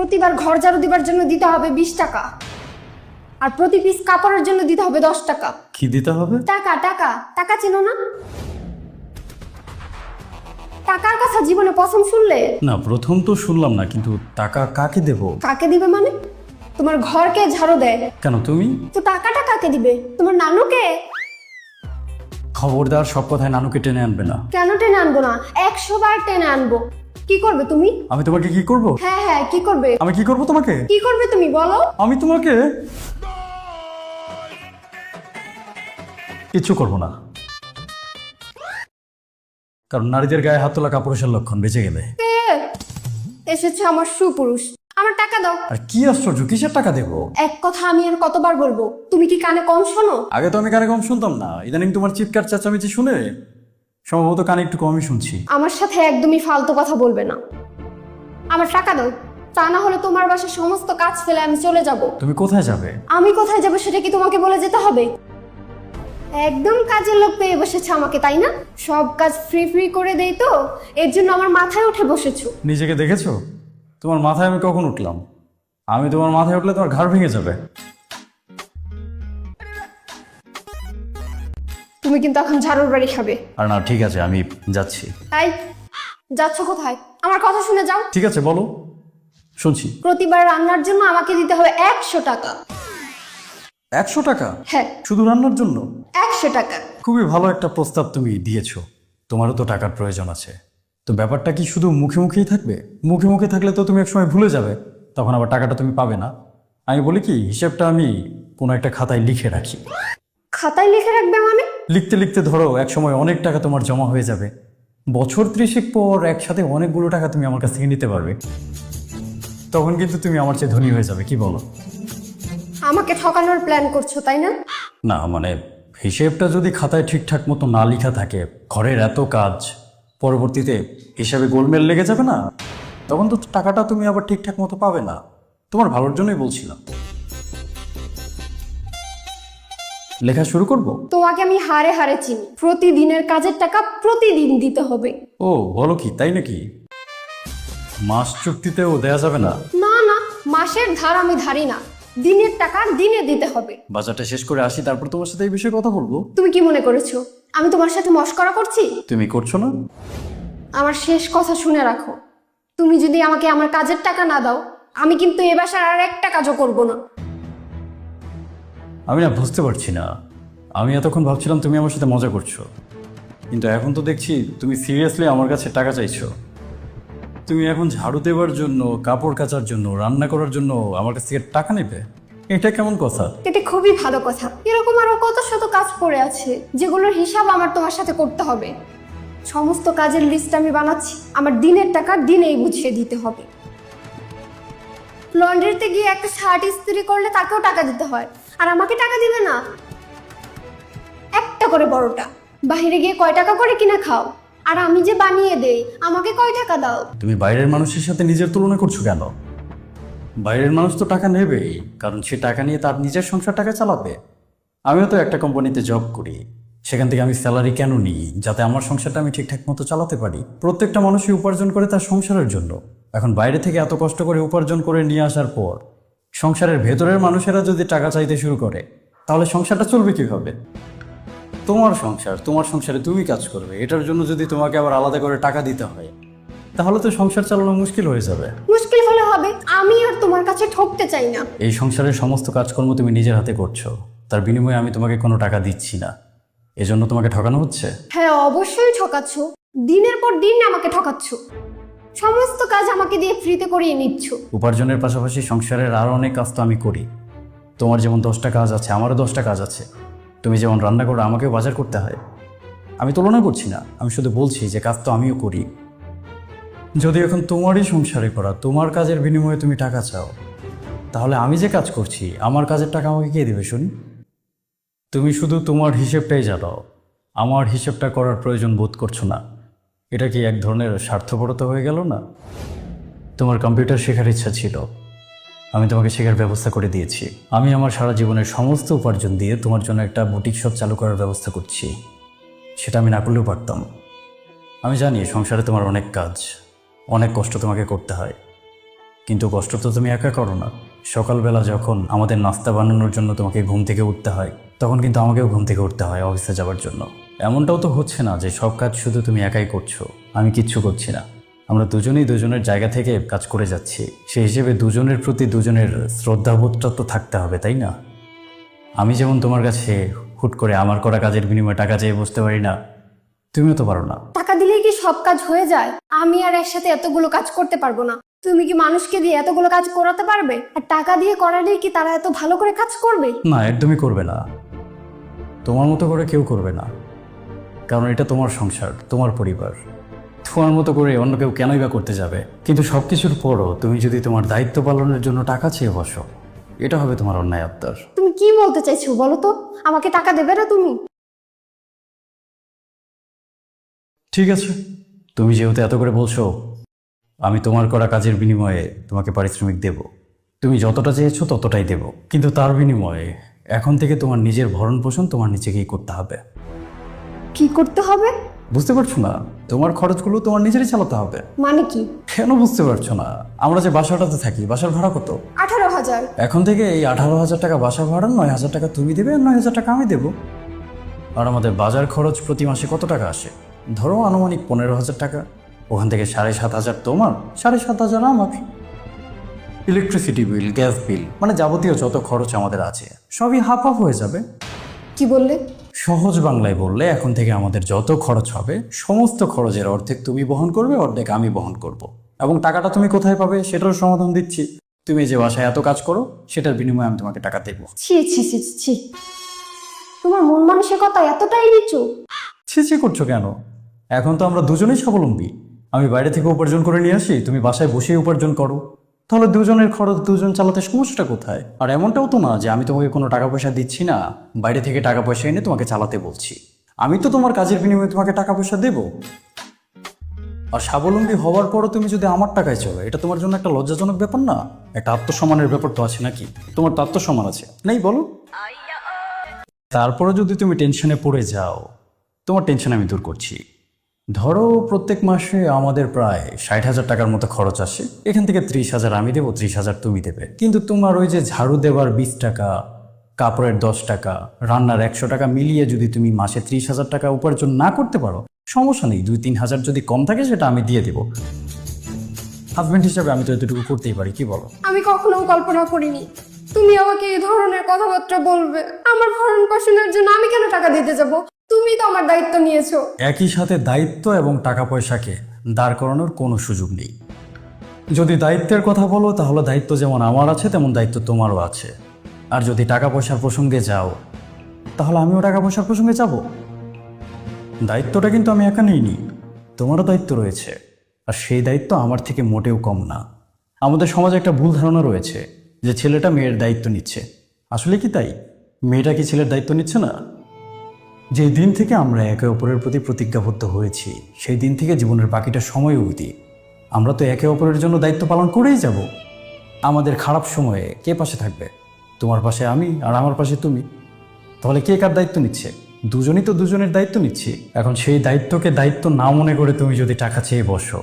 প্রতিবার ঘর ঝাড়ু দিবার জন্য দিতে হবে 20 টাকা, আর প্রতি পিস কাপড়ের জন্য দিতে হবে 10 টাকা। কি দিতে হবে? টাকা টাকা টাকা চেনো না? টাকার কথা জীবনে প্রথম শুনলে? না, প্রথম তো শুনলাম না, কিন্তু টাকা কাকে দেব? কাকে দিবে মানে? তোমার ঘরকে ঝাড়ু দেয় কেন তুমি? তো টাকাটা কাকে দিবে? তোমার নানুকে? খবরদার, সব কথায় নানুকে টেনে আনবে না। কেন টেনে আনবো না? 100 বার টেনে আনবো। কি করবে তুমি? আমি তোমাকে কি করব? হ্যাঁ হ্যাঁ, কি করবে? আমি কি করব তোমাকে? কি করবে তুমি বলো? আমি তোমাকে কিচ্ছু করব না, কারণ নারীদের গায়ে হাত তোলা কাপুরুষের লক্ষণ। বেঁচে গেলে। এসেছে আমার সুপুরুষ, আমার টাকা দাও। আর কি আশ্চর্য, কিসের টাকা দেবো? এক কথা আমি আর কতবার বলবো? তুমি কি কানে কম শোনো? আগে তো আমি কানে কম শুনতাম না, ইদানিং তোমার চিৎকার চেঁচামেচি শুনে সম্ভবত কানে একটু কমই শুনছি। আমার সাথে একদমই ফালতু কথা বলবে না। আমার টাকা দাও, তা না হলে তোমার বাসার সমস্ত কাজ ফেলে আমি চলে যাব। তুমি কোথায় যাবে? আমি কোথায় যাব সেটা কি তোমাকে বলে যেতে হবে? একদম কাজের লোক পেয়ে বসেছে আমাকে, তাই না? সব কাজ ফ্রি ফ্রি করে দেই তো, এর জন্য আমার মাথায় উঠে বসেছো। নিজেকে দেখেছো? তোমার মাথায় আমি কখন উঠলাম? আমি তোমার মাথায় উঠলে তোমার ঘাড় ভেঙে যাবে। তুমি কিন্তু এখন ঝাড়ুর বাড়ি খাবে। আর না, ঠিক আছে, আমি যাচ্ছি। তাই যাচ্ছ কোথায়? আমার কথা শুনে যাও। ঠিক আছে, বলো, শুনছি। প্রতিবার রান্নার জন্য আমাকে দিতে হবে 100 টাকা। 100 টাকা? হ্যাঁ, শুধু রান্নার জন্য? 100 টাকা। খুবই ভালো একটা প্রস্তাব তুমি দিয়েছো। তোমারও তো টাকার প্রয়োজন আছে, তো ব্যাপারটা কি শুধু মুখে মুখেই থাকবে? মুখে মুখে থাকলে তো তুমি একসময় ভুলে যাবে, তখন আবার টাকাটা তুমি পাবে না। আমি বলি কি, হিসেবটা আমি কোনো একটা খাতায় লিখে রাখি। খাতায় লিখে রাখবে মানে? লিখতে লিখতে ধরো একসময় অনেক টাকা তোমার জমা হয়ে যাবে। বছর 30 পর একসাথে অনেকগুলো টাকা তুমি আমার কাছ থেকে নিতে পারবে। তখন কিন্তু তুমি আমার চেয়ে ধনী হয়ে যাবে, কি বলো? আমাকে ঠকানোর প্ল্যান করছো, তাই না? না মানে, হিসেবটা যদি খাতায় ঠিকঠাক মতো না লেখা থাকে, ঘরের এত কাজ, পরবর্তীতে হিসাবে গোলমেল লেগে যাবে না? তখন তো টাকাটা তুমি আবার ঠিকঠাক মতো পাবে না। তোমার ভালোর জন্যই বলছিলাম। লেখা শুরু করব? তোমাকে আমি হারে হারে চিনি। প্রতিদিনের কাজের টাকা প্রতিদিন দিতে হবে। ও বলো কি, তাই নাকি? মাস চুক্তিতেও দেয়া যাবে না? না না, মাসের ধার আমি ধারি না, দিনের টাকা দিনে দিতে হবে। বাজারটা শেষ করে আসি, তারপর তোমার সাথে এই বিষয়ে কথা বলবো। তুমি কি মনে করেছো আমি তোমার সাথে মশকরা করছি? তুমি করছো না? আমার শেষ কথা শুনে রাখো, তুমি যদি আমাকে আমার কাজের টাকা না দাও, আমি কিন্তু এ বাসার আর একটা কাজও করব না। আমি না বুঝতে পারছি না, আমি এতক্ষণ ভাবছিলাম তুমি আমার সাথে মজা করছো, কিন্তু এখন তো দেখছি তুমি সিরিয়াসলি আমার কাছে টাকা চাইছো। তুমি এখন ঝাড়ু দেওয়ার জন্য, কাপড় কাচার জন্য, রান্না করার জন্য আমার কাছ থেকে টাকা নেবে? এটা কেমন কথা? এটা খুবই ভালো কথা। এরকম আরো কত শত কাজ পড়ে আছে যেগুলোর হিসাব আমার তোমার সাথে করতে হবে। সমস্ত কাজের লিস্ট আমি বানাচ্ছি, আমার দিনের টাকা দিনেই বুঝিয়ে দিতে হবে। লন্ড্রিতে গিয়ে একটা শার্ট ইস্ত্রি করলে তাকেও টাকা দিতে হয়, আর আমাকে টাকা দিবে না? একটা করে বড়টা। বাইরে গিয়ে কয় টাকা করে কিনা খাও, আর আমি যে বানিয়ে দেই আমাকে কয় টাকা দাও? তুমি বাইরের মানুষের সাথে নিজের তুলনা করছো কেন? বাইরের মানুষ তো টাকা নেবেই, কারণ সে টাকা নিয়ে তার নিজের সংসার টাকা চালাবে। আমিও তো একটা কোম্পানিতে জব করি, সেখান থেকে আমি স্যালারি কেন নিই? যাতে আমার সংসারটা আমি ঠিকঠাক মতো চালাতে পারি। প্রত্যেকটা মানুষই উপার্জন করে তার সংসারের জন্য। এখন বাইরে থেকে এত কষ্ট করে উপার্জন করে নিয়ে আসার পর সংসারের ভেতরের মানুষেরা যদি টাকা চাইতে শুরু করে, তাহলে সংসারটা চলবে কিভাবে? তোমার সংসার, তোমার সংসারে তুমি কাজ করবে, এটার জন্য যদি তোমাকে আবার আলাদা করে টাকা দিতে হয়, তাহলে তো সংসার চালানো মুশকিল হয়ে যাবে। মুশকিল হলে হবে, আমি আর তোমার কাছে ঠকতে চাই না। এই সংসারের সমস্ত কাজকর্ম তুমি নিজের হাতে করছো, তার বিনিময়ে আমি তোমাকে কোনো টাকা দিচ্ছি না, এজন্য তোমাকে ঠকানো হচ্ছে। হ্যাঁ অবশ্যই ঠকাচ্ছ, দিনের পর দিন আমাকে ঠকাচ্ছ। সমস্ত কাজ আমাকে দিয়ে ফ্রিতে করিয়ে নিচ্ছ। উপার্জনের পাশাপাশি সংসারের আরও অনেক কাজ তো আমি করি। তোমার যেমন 10টা কাজ আছে, আমারও 10টা কাজ আছে। তুমি যেমন রান্না করো, আমাকেও বাজার করতে হয়। আমি তুলনা করছি না, আমি শুধু বলছি যে কাজ তো আমিও করি। যদি এখন তোমারই সংসারে করা, তোমার কাজের বিনিময়ে তুমি টাকা চাও, তাহলে আমি যে কাজ করছি আমার কাজের টাকা আমাকে কে দেবে শুনি? তুমি শুধু তোমার হিসেবটাই জানো, আমার হিসেবটা করার প্রয়োজন বোধ করছো না। এটা কি এক ধরনের স্বার্থপরতা হয়ে গেল না? তোমার কম্পিউটার শেখার ইচ্ছা ছিল, আমি তোমাকে শেখার ব্যবস্থা করে দিয়েছি। আমি আমার সারা জীবনের সমস্ত উপার্জন দিয়ে তোমার জন্য একটা বুটিক শপ চালু করার ব্যবস্থা করছি। সেটা আমি না করলেও পারতাম। আমি জানি সংসারে তোমার অনেক কাজ, অনেক কষ্ট তোমাকে করতে হয়, কিন্তু কষ্ট তো তুমি একা করো না। সকালবেলা যখন আমাদের নাস্তা বানানোর জন্য তোমাকে ঘুম থেকে উঠতে হয়, তখন কিন্তু আমাকেও ঘুম থেকে উঠতে হয় অফিসে যাওয়ার জন্য। এমনটাও তো হচ্ছে না যে সব কাজ শুধু তুমি একাই করছো, আমি কিচ্ছু করছি না। আমরা দুজনেই দুজনের জায়গা থেকে কাজ করে যাচ্ছি। সেই হিসেবে দুজনের প্রতি দুজনের শ্রদ্ধাবোধটা তো থাকতে হবে, তাই না? আমি যেমন তোমার কাছে হুট করে আমার করা কাজের বিনিময়ে টাকা চেয়ে বসতে পারি না, তুমিও তো পারো না। টাকা দিলেই কি সব কাজ হয়ে যায়? আমি আর একসাথে এতগুলো কাজ করতে পারবো না। তুমি কি মানুষকে দিয়ে এতগুলো কাজ করাতে পারবে? আর টাকা দিয়ে করালেই কি তারা এত ভালো করে কাজ করবে? না, একদমই করবে না। তোমার মতো করে কেউ করবে না, কারণ এটা তোমার সংসার, তোমার পরিবার। তোমার মতো করে অন্য কেউ কেনই বা করতে যাবে? কিন্তু সব কিছুর পরও তুমি যদি তোমার দায়িত্ব পালনের জন্য টাকা চেয়ে বসো, এটা হবে তোমার অন্যায় আবদার। তুমি কি বলতে চাইছো বলো তো? আমাকে টাকা দেবে না তুমি? ঠিক আছে, তুমি যেহেতু এত করে বলছো, আমি তোমার করা কাজের বিনিময়ে তোমাকে পারিশ্রমিক দেব। তুমি যতটা চেয়েছো ততটাই দেব, কিন্তু তার বিনিময়ে এখন থেকে তোমার নিজের ভরণ পোষণ তোমার নিজেকেই করতে হবে। কি করতে হবে? বুঝতে পারছো না? তোমার খরচগুলো তোমার নিজেরই চালাতে হবে। মানে কি? কেন বুঝতে পারছো না? আমরা যে বাসাটাতে থাকি, বাসার ভাড়া কত? 18,000। এখন থেকে এই 18,000 টাকা বাসা ভাড়া, 9,000 টাকা তুমি দেবে আর 9,000 টাকা আমি দেবো। আর আমাদের বাজার খরচ প্রতি মাসে কত টাকা আসে? ধরো আনুমানিক 15,000 টাকা। ওখান থেকে 7,500 তোমার, 7,500 আমার। ইলেকট্রিসিটি বিল, গ্যাস বিল, মানে যাবতীয় যত খরচ আমাদের আছে সবই হাফ হাফ হয়ে যাবে। কি বললে? সহজ বাংলায় বললে, এখন থেকে আমাদের যত খরচ হবে সমস্ত খরচের অর্ধেক তুমি বহন করবে, অর্ধেক আমি বহন করব। এবং টাকাটা তুমি কোথায় পাবে সেটারও সমাধান দিচ্ছি। তুমি যে বাসায় এত কাজ করো সেটার বিনিময়ে আমি তোমাকে টাকা দেবো। ছি ছি ছি ছি, তোমার মন মানসিকতা এতটাই নিচু? ছি করছো কেন? এখন তো আমরা দুজনেই স্বাবলম্বী। আমি বাইরে থেকে উপার্জন করে নিয়ে আসি, তুমি বাসায় বসেই উপার্জন করো। তাহলে দুজনের খরচ দুজন চালাতে সমস্যাটা কোথায়? আর এমনটাও তো না যে আমি তোমাকে কোনো টাকা পয়সা দিচ্ছি না, বাইরে থেকে টাকা পয়সা এনে তোমাকে চালাতে বলছি। আমি তো তোমার কাজের বিনিময়ে তোমাকে টাকা পয়সা দেবো। আর স্বাবলম্বী হওয়ার পরও তুমি যদি আমার টাকায় চলো, এটা তোমার জন্য একটা লজ্জাজনক ব্যাপার না? একটা আত্মসম্মানের ব্যাপার তো আছে নাকি? তোমার তো আত্মসম্মান আছে, নেই বলো? তারপরে যদি তুমি টেনশনে পড়ে যাও, তোমার টেনশন আমি দূর করছি। ধরো প্রত্যেক মাসে আমাদের প্রায় 60,000 টাকার মতো খরচ আসে। এখান থেকে 30,000 আমি দেবো, 30,000 তুমি দেবে। কিন্তু তোমার ওই যে ঝাড়ু দেওয়ার 20 টাকা, কাপড়ের 10 টাকা, রান্নার 100 টাকা মিলিয়ে যদি তুমি মাসে 30,000 টাকা উপার্জন না করতে পারো, সমস্যা নেই, 2-3 হাজার যদি কম থাকে সেটা আমি দিয়ে দেবো। হাজব্যান্ড হিসাবে আমি তো এতটুকু করতেই পারি, কি বলো? আমি কখনো কল্পনা করিনি তুমি আমাকে এই ধরনের কথাবার্তা বলবে। আমার ভরণ পোষণের জন্য আমি কেন টাকা দিতে যাব? তুমি তো আমার দায়িত্ব নিয়েছো। একই সাথে দায়িত্ব এবং টাকা পয়সাকে দাঁড় করানোর কোনো সুযোগ নেই। যদি দায়িত্বের কথা বলো, তাহলে দায়িত্ব যেমন আমার আছে তেমন দায়িত্ব তোমারও আছে। আর যদি টাকা পয়সার প্রসঙ্গে যাও, তাহলে আমিও টাকা পয়সার প্রসঙ্গে যাব। দায়িত্বটা কিন্তু আমি একা নিইনি, তোমারও দায়িত্ব রয়েছে। আর সেই দায়িত্ব আমার থেকে মোটেও কম না। আমাদের সমাজে একটা ভুল ধারণা রয়েছে যে ছেলেটা মেয়ের দায়িত্ব নিচ্ছে। আসলে কি তাই? মেয়েটা কি ছেলের দায়িত্ব নিচ্ছে না? যেই দিন থেকে আমরা একে অপরের প্রতি প্রতিজ্ঞাবদ্ধ হয়েছি, সেই দিন থেকে জীবনের বাকিটা সময় অবধি আমরা তো একে অপরের জন্য দায়িত্ব পালন করেই যাব। আমাদের খারাপ সময়ে কে পাশে থাকবে? তোমার পাশে আমি আর আমার পাশে তুমি। তাহলে কে কার দায়িত্ব নিচ্ছে? দুজনই তো দুজনের দায়িত্ব নিচ্ছি। এখন সেই দায়িত্বকে দায়িত্ব না মনে করে তুমি যদি টাকা চেয়ে বসো,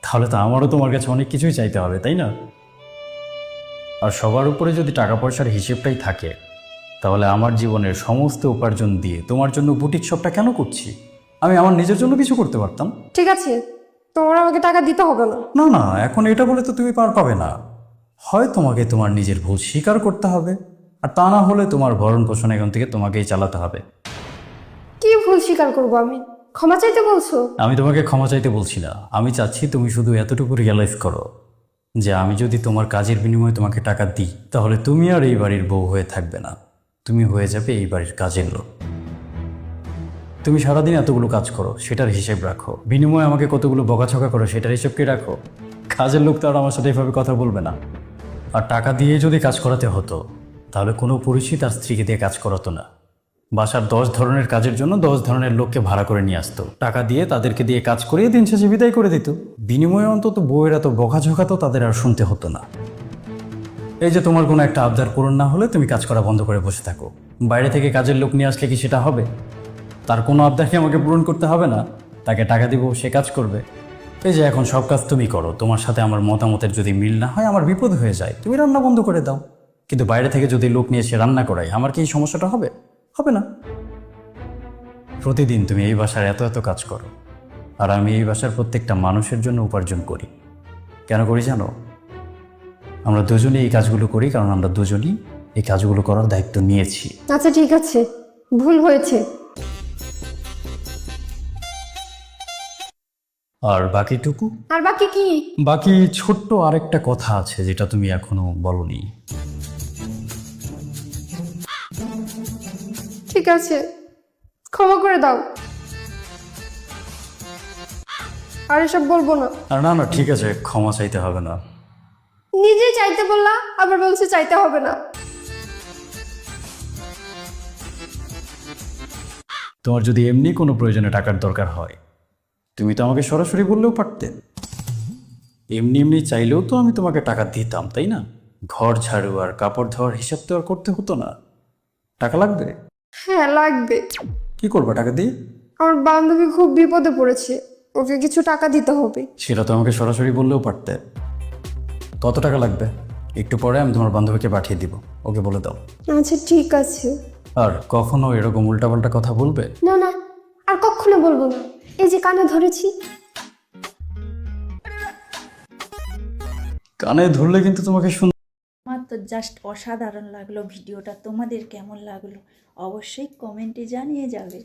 তাহলে তো আমারও তোমার কাছে অনেক কিছুই চাইতে হবে, তাই না? আর সবার উপরে যদি টাকা পয়সার হিসেবটাই থাকে, তাহলে আমার জীবনের সমস্ত উপার্জন দিয়ে তোমার জন্য বুটিক শপটা কেন করছি? আমি আমার নিজের জন্য কিছু করতে পারতাম। ঠিক আছে, তোমার আমাকে টাকা দিতে হবে না। না না, এখন এটা বলে তো তুমি পার পাবে না। হয় তোমাকে তোমার নিজের ভুল স্বীকার করতে হবে, আর তা না হলে তোমার ভরণ পোষণ এখন থেকে তোমাকেই চালাতে হবে। কি ভুল স্বীকার করবো আমি? ক্ষমা চাইতে বলছো? আমি তোমাকে ক্ষমা চাইতে বলছি না, আমি চাচ্ছি তুমি শুধু এতটুকু রিয়েলাইজ করো যে আমি যদি তোমার কাজের বিনিময়ে তোমাকে টাকা দিই, তাহলে তুমি আর এই বাড়ির বউ হয়ে থাকবে না, তুমি হয়ে যাবে এই বাড়ির কাজের লোক। তুমি সারাদিন এতগুলো কাজ করো, সেটার হিসেব রাখো। বিনিময়ে আমাকে কতগুলো বকাছকা করো, সেটার হিসেব কি রাখো? কাজের লোক তো আর আমার সাথে এভাবে কথা বলবে না। আর টাকা দিয়ে যদি কাজ করাতে হতো, তাহলে কোনো পুরুষই তার স্ত্রীকে দিয়ে কাজ করাতো না। বাসার 10 ধরনের কাজের জন্য 10 ধরনের লোককে ভাড়া করে নিয়ে আসতো, টাকা দিয়ে তাদেরকে দিয়ে কাজ করিয়ে দিন শেষে বিদায় করে দিত। বিনিময়ে অন্তত বউয়েরা তো বকাঝকা তো তাদের আর শুনতে হতো না। এই যে তোমার কোনো একটা আবদার পূরণ না হলে তুমি কাজ করা বন্ধ করে বসে থাকো, বাইরে থেকে কাজের লোক নিয়ে আসলে কি সেটা হবে? তার কোনো আবদার কি আমাকে পূরণ করতে হবে না? তাকে টাকা দিব, সে কাজ করবে। এই যে এখন সব কাজ তুমি করো, তোমার সাথে আমার মতামতের যদি মিল না হয়, আমার বিপদ হয়ে যায়, তুমি রান্না বন্ধ করে দাও। কিন্তু বাইরে থেকে যদি লোক নিয়ে এসে রান্না করাই, আমার কি এই সমস্যাটা হবে? হবে না। প্রতিদিন তুমি এই বাসার এত এত কাজ করো, আর আমি এই বাসার প্রত্যেকটা মানুষের জন্য উপার্জন করি। কেন করি জানো? আমরা দুজনেই এই কাজগুলো করি কারণ আমরা দুজনেই এই কাজগুলো করার দায়িত্ব নিয়েছি। আচ্ছা ঠিক আছে, ভুল হয়েছে। আর বাকিটুকু, আর বাকি কি? বাকি ছোট্ট আরেকটা কথা আছে যেটা তুমি এখনো বলনি। ঠিক আছে, ক্ষমা করে দাও। আর এসব বলবো না। আর না না, ঠিক আছে, ক্ষমা চাইতে হবে না। নিজে চাইতে বললা, আবার বলছে চাইতে হবে না। তোমার যদি এমনি কোনো প্রয়োজনে টাকার দরকার হয়, তুমি তো আমাকে সরাসরি বললেও পারতে। এমনি এমনি চাইলেও তো আমি তোমাকে টাকা দিতাম, তাই না? ঘর ঝাড়ু আর কাপড় ধোয়ার হিসাব তো আর করতে হতো না। টাকা লাগবে? হ্যাঁ লাগবে। কি করবা টাকা দিয়ে? আমার বান্ধবী খুব বিপদে পড়েছে, ওকে কিছু টাকা দিতে হবে। সেটা তো আমাকে সরাসরি বললেও পারতে। কত টাকা লাগবে? একটু পরে আমি তোমার বান্ধবীকে পাঠিয়ে দিব, ওকে বলে দাও। আচ্ছা ঠিক আছে। আর কখনো এরকম উল্টাপাল্টা কথা বলবে? না না, আর কখনো বলবো না। এই যে কানে ধরেছি। কানে ধরলে কিন্তু তোমাকে আমার তো জাস্ট অসাধারণ লাগলো ভিডিওটা। তোমাদের কেমন লাগলো অবশ্যই কমেন্টে জানিয়ে যাবে।